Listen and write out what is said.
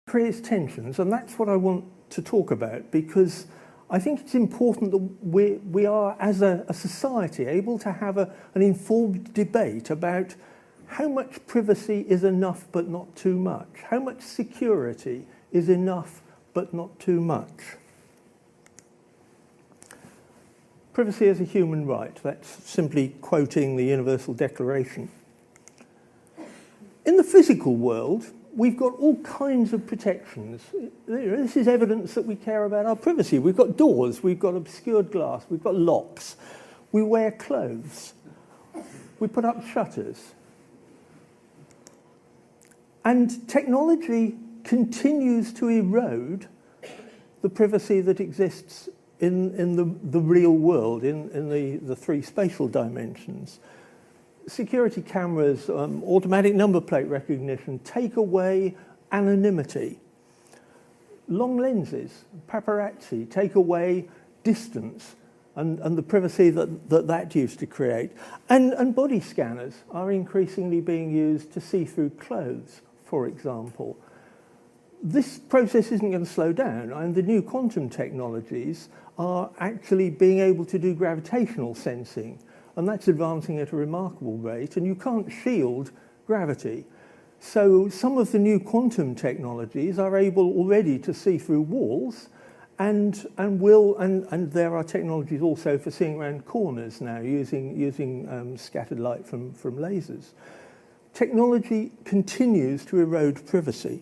creates tensions, and that's what I want to talk about, because I think it's important that we are, as a society, able to have an informed debate about how much privacy is enough but not too much, how much security is enough but not too much. Privacy is a human right. That's simply quoting the Universal Declaration. In the physical world, we've got all kinds of protections. This is evidence that we care about our privacy. We've got doors, we've got obscured glass, we've got locks, we wear clothes, we put up shutters. And technology continues to erode the privacy that exists in the real world, in the three spatial dimensions. Security cameras, automatic number plate recognition take away anonymity. Long lenses, paparazzi, take away distance and the privacy that used to create. And body scanners are increasingly being used to see through clothes, for example. This process isn't going to slow down, and the new quantum technologies are actually being able to do gravitational sensing, and that's advancing at a remarkable rate, and you can't shield gravity. So some of the new quantum technologies are able already to see through walls, and there are technologies also for seeing around corners now using scattered light from lasers. Technology continues to erode privacy.